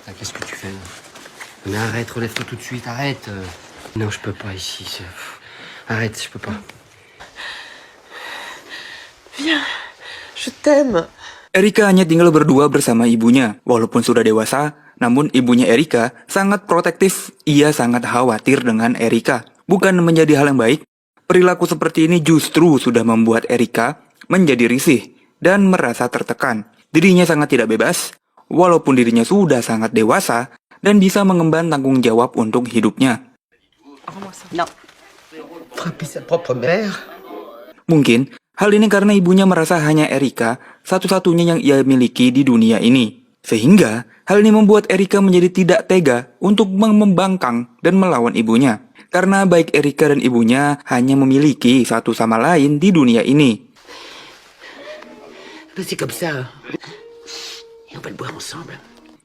Ah, qu'est-ce que tu fais là? Mais arrête, relève-toi tout de suite, arrête. Non, je peux pas ici. Arrête, je peux pas. Viens, je t'aime. Erika hanya tinggal berdua bersama ibunya. Walaupun sudah dewasa, namun ibunya Erika sangat protektif. Ia sangat khawatir dengan Erika. Bukan menjadi hal yang baik, perilaku seperti ini justru sudah membuat Erika menjadi risih dan merasa tertekan. Dirinya sangat tidak bebas, walaupun dirinya sudah sangat dewasa dan bisa mengemban tanggung jawab untuk hidupnya. Non. Frapper sa propre mère. Mungkin hal ini karena ibunya merasa hanya Erika satu-satunya yang ia miliki di dunia ini. Sehingga hal ini membuat Erika menjadi tidak tega untuk membangkang dan melawan ibunya. Karena baik Erika dan ibunya hanya memiliki satu sama lain di dunia ini. C'est comme ça. Et on va le boire ensemble.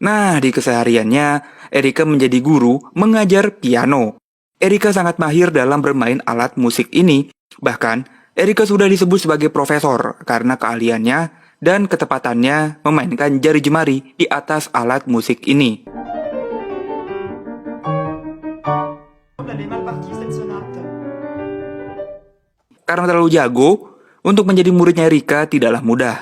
Nah, di kesehariannya, Erika menjadi guru mengajar piano. Erika sangat mahir dalam bermain alat musik ini. Bahkan, Erika sudah disebut sebagai profesor karena keahliannya dan ketepatannya memainkan jari jemari di atas alat musik ini. Karena terlalu jago, untuk menjadi muridnya Erika tidaklah mudah.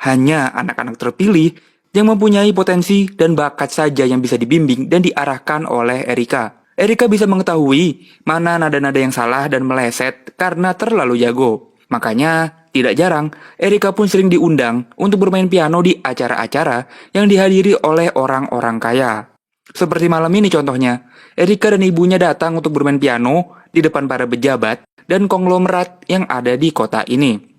Hanya anak-anak terpilih yang mempunyai potensi dan bakat saja yang bisa dibimbing dan diarahkan oleh Erika. Erika bisa mengetahui mana nada-nada yang salah dan meleset karena terlalu jago. Makanya, tidak jarang, Erika pun sering diundang untuk bermain piano di acara-acara yang dihadiri oleh orang-orang kaya. Seperti malam ini contohnya, Erika dan ibunya datang untuk bermain piano di depan para pejabat dan konglomerat yang ada di kota ini.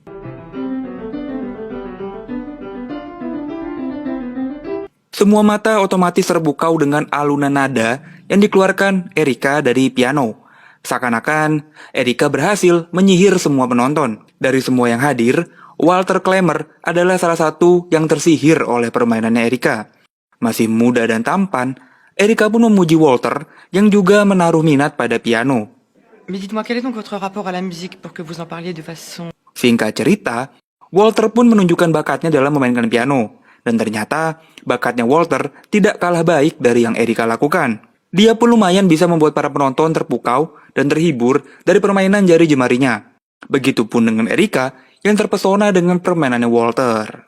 Semua mata otomatis terbukau dengan alunan nada yang dikeluarkan Erika dari piano. Seakan-akan Erika berhasil menyihir semua penonton. Dari semua yang hadir, Walter Klemmer adalah salah satu yang tersihir oleh permainannya Erika. Masih muda dan tampan, Erika pun memuji Walter yang juga menaruh minat pada piano. Mais dites-moi, quel est donc votre rapport à la musique pour que vous en parliez de façon... Singkat cerita, Walter pun menunjukkan bakatnya dalam memainkan piano. Dan ternyata, bakatnya Walter tidak kalah baik dari yang Erika lakukan. Dia pun lumayan bisa membuat para penonton terpukau dan terhibur dari permainan jari jemarinya. Begitupun dengan Erika yang terpesona dengan permainannya Walter.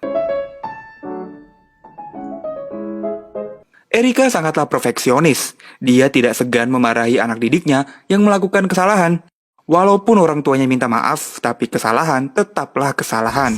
Erika sangatlah perfeksionis. Dia tidak segan memarahi anak didiknya yang melakukan kesalahan. Walaupun orang tuanya minta maaf, tapi kesalahan tetaplah kesalahan.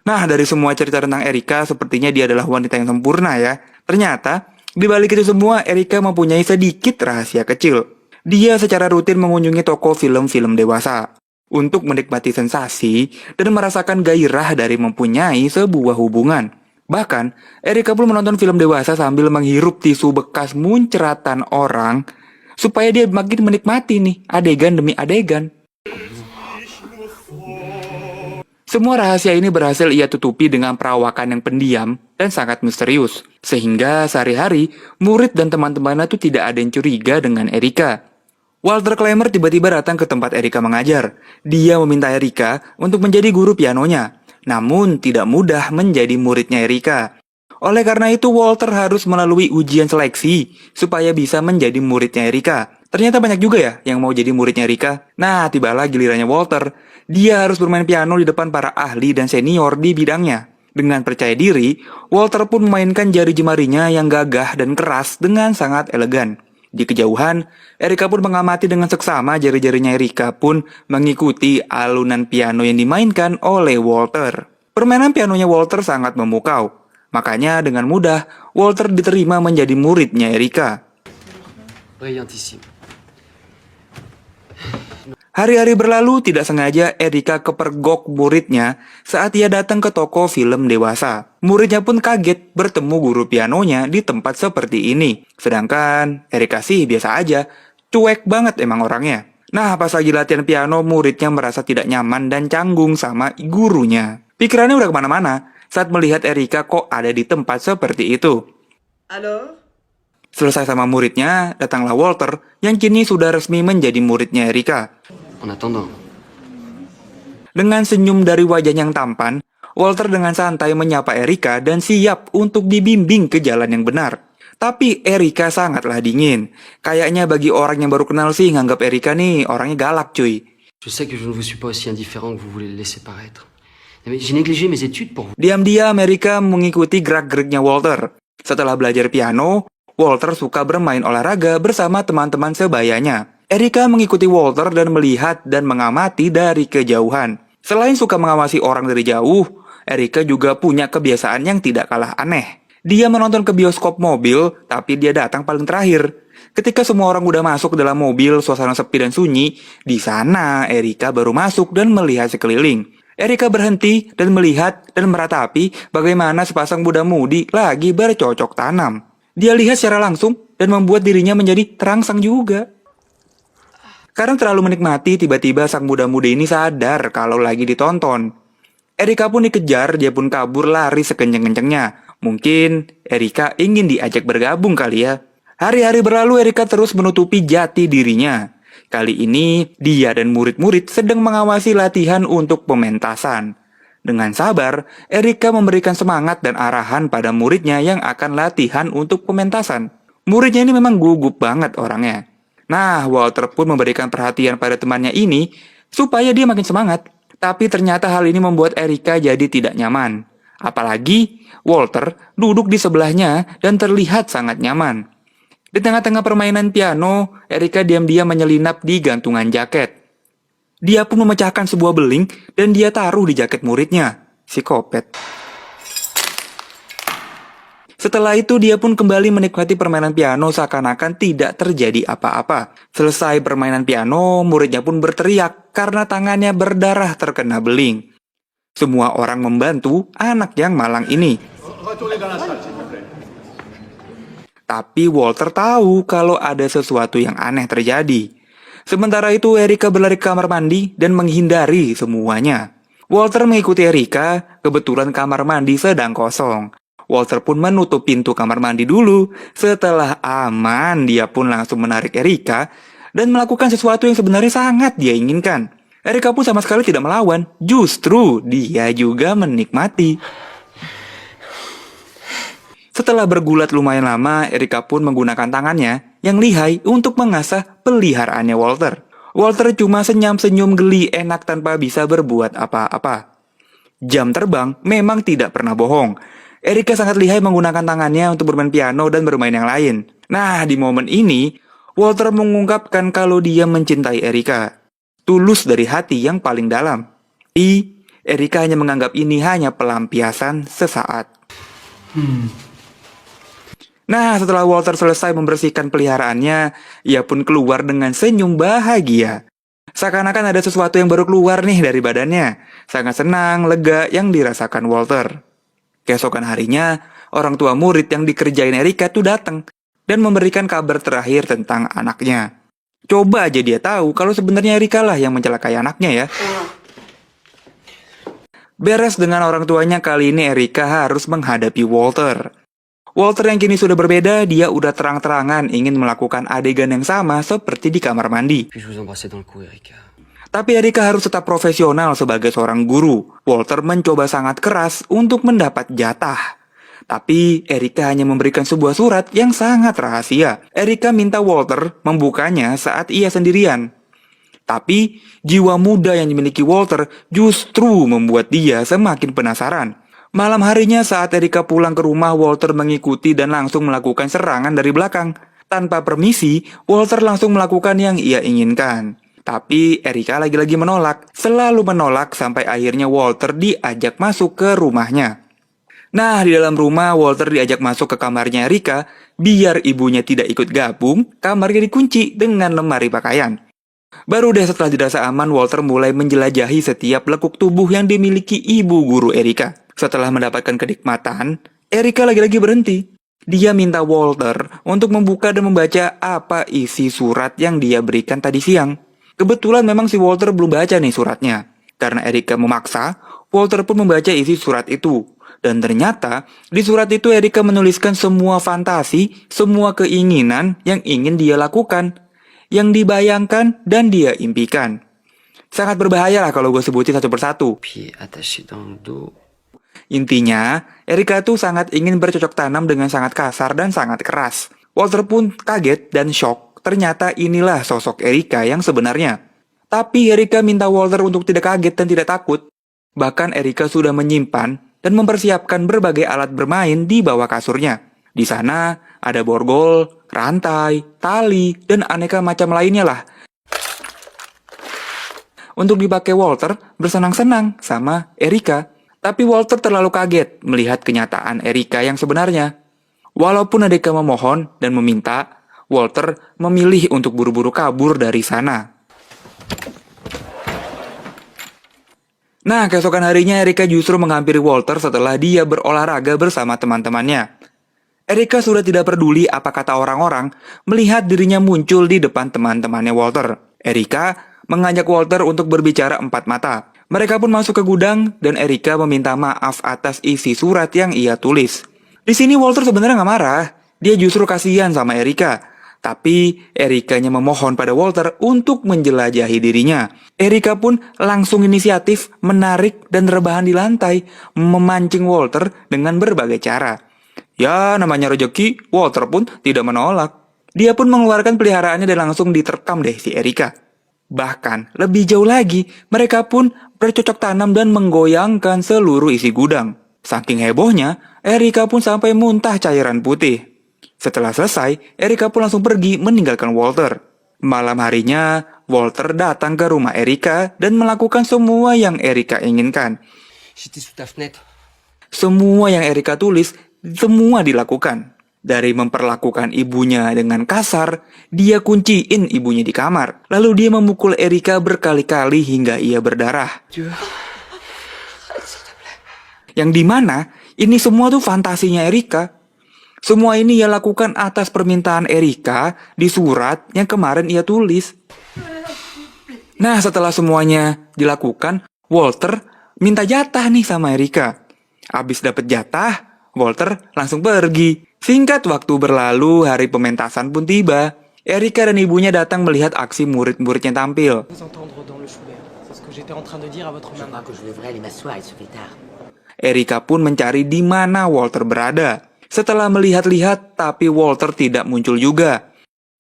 Nah, dari semua cerita tentang Erika, sepertinya dia adalah wanita yang sempurna ya. Ternyata, di balik itu semua, Erika mempunyai sedikit rahasia kecil. Dia secara rutin mengunjungi toko film-film dewasa untuk menikmati sensasi dan merasakan gairah dari mempunyai sebuah hubungan. Bahkan, Erika pun menonton film dewasa sambil menghirup tisu bekas munceratan orang supaya dia makin menikmati nih adegan demi adegan. Semua rahasia ini berhasil ia tutupi dengan perawakan yang pendiam dan sangat misterius. Sehingga sehari-hari, murid dan teman-temannya itu tidak ada yang curiga dengan Erika. Walter Klemmer tiba-tiba datang ke tempat Erika mengajar. Dia meminta Erika untuk menjadi guru pianonya. Namun tidak mudah menjadi muridnya Erika. Oleh karena itu, Walter harus melalui ujian seleksi supaya bisa menjadi muridnya Erika. Ternyata banyak juga ya yang mau jadi muridnya Erika. Nah, tibalah gilirannya Walter. Dia harus bermain piano di depan para ahli dan senior di bidangnya. Dengan percaya diri, Walter pun memainkan jari jemarinya yang gagah dan keras dengan sangat elegan. Di kejauhan, Erika pun mengamati dengan seksama jari-jarinya Erika pun mengikuti alunan piano yang dimainkan oleh Walter. Permainan pianonya Walter sangat memukau. Makanya dengan mudah, Walter diterima menjadi muridnya Erika. Brillantissime. Hari-hari berlalu, tidak sengaja Erika kepergok muridnya saat ia datang ke toko film dewasa. Muridnya pun kaget bertemu guru pianonya di tempat seperti ini. Sedangkan Erika sih biasa aja, cuek banget emang orangnya. Nah, pas lagi latihan piano, muridnya merasa tidak nyaman dan canggung sama gurunya. Pikirannya udah kemana-mana saat melihat Erika kok ada di tempat seperti itu. Alors? Selesai sama muridnya, datanglah Walter yang kini sudah resmi menjadi muridnya Erika. En attendant. Dengan senyum dari wajah yang tampan, Walter dengan santai menyapa Erika dan siap untuk dibimbing ke jalan yang benar. Tapi Erika sangatlah dingin. Kayaknya bagi orang yang baru kenal sih nganggap Erika nih orangnya galak cuy. Je sais que je ne vous suis pas aussi indifférent que vous voulez le laisser paraître. Mais j'ai négligé mes études pour vous. Diam-diam Erika mengikuti gerak-geriknya Walter. Setelah belajar piano, Walter suka bermain olahraga bersama teman-teman sebayanya. Erika mengikuti Walter dan melihat dan mengamati dari kejauhan. Selain suka mengawasi orang dari jauh, Erika juga punya kebiasaan yang tidak kalah aneh. Dia menonton ke bioskop mobil, tapi dia datang paling terakhir. Ketika semua orang udah masuk ke dalam mobil, suasana sepi dan sunyi, di sana Erika baru masuk dan melihat sekeliling. Erika berhenti dan melihat dan meratapi bagaimana sepasang muda-mudi lagi bercocok tanam. Dia lihat secara langsung dan membuat dirinya menjadi terangsang juga. Karena terlalu menikmati, tiba-tiba sang muda-mudi ini sadar kalau lagi ditonton. Erika pun dikejar, dia pun kabur lari sekenceng-kencengnya. Mungkin Erika ingin diajak bergabung kali ya. Hari-hari berlalu, Erika terus menutupi jati dirinya. Kali ini, dia dan murid-murid sedang mengawasi latihan untuk pementasan. Dengan sabar, Erika memberikan semangat dan arahan pada muridnya yang akan latihan untuk pementasan. Muridnya ini memang gugup banget orangnya. Nah, Walter pun memberikan perhatian pada temannya ini supaya dia makin semangat. Tapi ternyata hal ini membuat Erika jadi tidak nyaman. Apalagi Walter duduk di sebelahnya dan terlihat sangat nyaman. Di tengah-tengah permainan piano, Erika diam-diam menyelinap di gantungan jaket. Dia pun memecahkan sebuah beling dan dia taruh di jaket muridnya, si Kopet. Setelah itu dia pun kembali menikmati permainan piano seakan-akan tidak terjadi apa-apa. Selesai permainan piano, muridnya pun berteriak karena tangannya berdarah terkena beling. Semua orang membantu anak yang malang ini. Tapi Walter tahu kalau ada sesuatu yang aneh terjadi. Sementara itu Erika berlari ke kamar mandi dan menghindari semuanya. Walter mengikuti Erika, kebetulan kamar mandi sedang kosong. Walter pun menutup pintu kamar mandi dulu. Setelah aman, dia pun langsung menarik Erika dan melakukan sesuatu yang sebenarnya sangat dia inginkan. Erika pun sama sekali tidak melawan, justru dia juga menikmati. Setelah bergulat lumayan lama, Erika pun menggunakan tangannya yang lihai untuk mengasah peliharaannya Walter. Walter cuma senyum-senyum geli enak tanpa bisa berbuat apa-apa. Jam terbang memang tidak pernah bohong. Erika sangat lihai menggunakan tangannya untuk bermain piano dan bermain yang lain. Nah, di momen ini, Walter mengungkapkan kalau dia mencintai Erika. Tulus dari hati yang paling dalam. Erika hanya menganggap ini hanya pelampiasan sesaat. Nah, setelah Walter selesai membersihkan peliharaannya, ia pun keluar dengan senyum bahagia. Seakan-akan ada sesuatu yang baru keluar nih dari badannya. Sangat senang, lega yang dirasakan Walter. Keesokan harinya, orang tua murid yang dikerjain Erika tuh datang dan memberikan kabar terakhir tentang anaknya. Coba aja dia tahu kalau sebenarnya Erika lah yang mencelakai anaknya ya. Beres dengan orang tuanya, kali ini Erika harus menghadapi Walter. Walter yang kini sudah berbeda, dia udah terang-terangan ingin melakukan adegan yang sama seperti di kamar mandi. Puis-je vous embrasser dans le cou, Erika? Tapi Erika harus tetap profesional sebagai seorang guru. Walter mencoba sangat keras untuk mendapat jatah. Tapi Erika hanya memberikan sebuah surat yang sangat rahasia. Erika minta Walter membukanya saat ia sendirian. Tapi jiwa muda yang dimiliki Walter justru membuat dia semakin penasaran. Malam harinya saat Erika pulang ke rumah, Walter mengikuti dan langsung melakukan serangan dari belakang. Tanpa permisi, Walter langsung melakukan yang ia inginkan. Tapi Erika lagi-lagi menolak, selalu menolak sampai akhirnya Walter diajak masuk ke rumahnya. Nah, di dalam rumah Walter diajak masuk ke kamarnya Erika. Biar ibunya tidak ikut gabung, kamarnya dikunci dengan lemari pakaian. Baru deh setelah dirasa aman, Walter mulai menjelajahi setiap lekuk tubuh yang dimiliki ibu guru Erika. Setelah mendapatkan kenikmatan, Erika lagi-lagi berhenti. Dia minta Walter untuk membuka dan membaca apa isi surat yang dia berikan tadi siang. Kebetulan memang si Walter belum baca nih suratnya. Karena Erika memaksa, Walter pun membaca isi surat itu. Dan ternyata, di surat itu Erika menuliskan semua fantasi, semua keinginan yang ingin dia lakukan, yang dibayangkan dan dia impikan. Sangat berbahaya lah kalau gue sebutin satu persatu. Pied attaché dans le dos, Intinya, Erika tuh sangat ingin bercocok tanam dengan sangat kasar dan sangat keras. Walter pun kaget dan shock, ternyata inilah sosok Erika yang sebenarnya. Tapi Erika minta Walter untuk tidak kaget dan tidak takut. Bahkan Erika sudah menyimpan dan mempersiapkan berbagai alat bermain di bawah kasurnya. Di sana ada borgol, rantai, tali, dan aneka macam lainnya lah. Untuk dipakai Walter bersenang-senang sama Erika. Tapi Walter terlalu kaget melihat kenyataan Erika yang sebenarnya. Walaupun Erika memohon dan meminta, Walter memilih untuk buru-buru kabur dari sana. Nah, keesokan harinya Erika justru menghampiri Walter setelah dia berolahraga bersama teman-temannya. Erika sudah tidak peduli apa kata orang-orang melihat dirinya muncul di depan teman-temannya Walter. Erika mengajak Walter untuk berbicara empat mata. Mereka pun masuk ke gudang dan Erika meminta maaf atas isi surat yang ia tulis. Di sini Walter sebenarnya nggak marah, dia justru kasihan sama Erika. Tapi Erikanya memohon pada Walter untuk menjelajahi dirinya. Erika pun langsung inisiatif menarik dan rebahan di lantai, memancing Walter dengan berbagai cara. Ya, namanya rezeki, Walter pun tidak menolak. Dia pun mengeluarkan peliharaannya dan langsung diterkam deh si Erika. Bahkan lebih jauh lagi, mereka pun bercocok tanam dan menggoyangkan seluruh isi gudang. Saking hebohnya, Erika pun sampai muntah cairan putih. Setelah selesai, Erika pun langsung pergi meninggalkan Walter. Malam harinya, Walter datang ke rumah Erika dan melakukan semua yang Erika inginkan. J'étais sous ta fenêtre. Semua yang Erika tulis, semua dilakukan. Dari memperlakukan ibunya dengan kasar, dia kunciin ibunya di kamar. Lalu dia memukul Erika berkali-kali hingga ia berdarah. Yang dimana, ini semua tuh fantasinya Erika. Semua ini ia lakukan atas permintaan Erika di surat yang kemarin ia tulis. Nah, setelah semuanya dilakukan, Walter minta jatah nih sama Erika. Abis dapet jatah, Walter langsung pergi. Singkat waktu berlalu, hari pementasan pun tiba. Erika dan ibunya datang melihat aksi murid-muridnya tampil. Vous entendre dans le Schubert. C'est ce que j'étais en train de dire à votre Je maman. crois que je devrais aller m'asseoir, il se fait tard. Erika pun mencari di mana Walter berada. Setelah melihat-lihat, tapi Walter tidak muncul juga.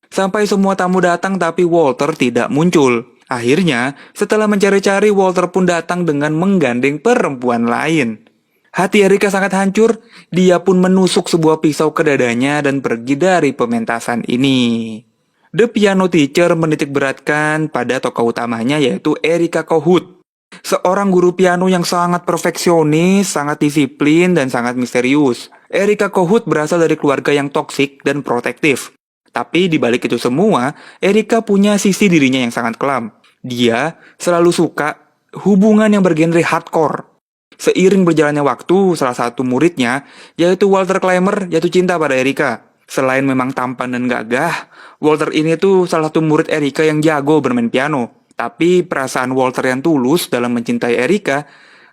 Sampai semua tamu datang, tapi Walter tidak muncul. Akhirnya, setelah mencari-cari, Walter pun datang dengan menggandeng perempuan lain. Hati Erika sangat hancur, dia pun menusuk sebuah pisau ke dadanya dan pergi dari pementasan ini. The Piano Teacher menitik beratkan pada tokoh utamanya yaitu Erika Kohut. Seorang guru piano yang sangat perfeksionis, sangat disiplin, dan sangat misterius. Erika Kohut berasal dari keluarga yang toksik dan protektif. Tapi di balik itu semua, Erika punya sisi dirinya yang sangat kelam. Dia selalu suka hubungan yang bergenre hardcore. Seiring berjalannya waktu, salah satu muridnya, yaitu Walter Clymer, jatuh cinta pada Erika. Selain memang tampan dan gagah, Walter ini tuh salah satu murid Erika yang jago bermain piano. Tapi perasaan Walter yang tulus dalam mencintai Erika,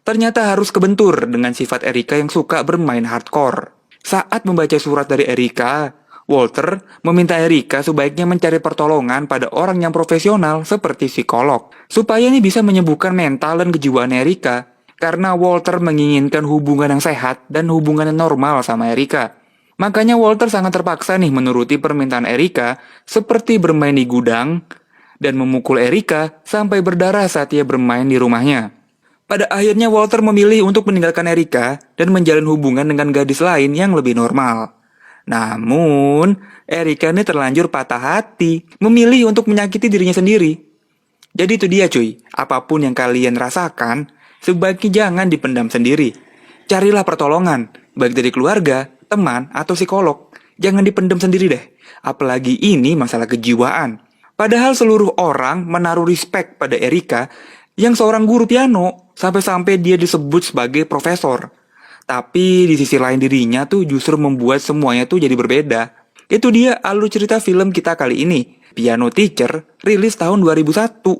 ternyata harus kebentur dengan sifat Erika yang suka bermain hardcore. Saat membaca surat dari Erika, Walter meminta Erika sebaiknya mencari pertolongan pada orang yang profesional seperti psikolog, supaya ini bisa menyembuhkan mental dan kejiwaan Erika. Karena Walter menginginkan hubungan yang sehat dan hubungan yang normal sama Erika. Makanya Walter sangat terpaksa nih menuruti permintaan Erika seperti bermain di gudang dan memukul Erika sampai berdarah saat ia bermain di rumahnya. Pada akhirnya Walter memilih untuk meninggalkan Erika dan menjalin hubungan dengan gadis lain yang lebih normal. Namun, Erika ini terlanjur patah hati, memilih untuk menyakiti dirinya sendiri. Jadi itu dia cuy, apapun yang kalian rasakan, sebaiknya jangan dipendam sendiri. Carilah pertolongan, baik dari keluarga, teman, atau psikolog. Jangan dipendam sendiri deh. Apalagi ini masalah kejiwaan. Padahal seluruh orang menaruh respect pada Erika yang seorang guru piano, sampai-sampai dia disebut sebagai profesor. Tapi di sisi lain dirinya tuh justru membuat semuanya tuh jadi berbeda. Itu dia alur cerita film kita kali ini, Piano Teacher, rilis tahun 2001.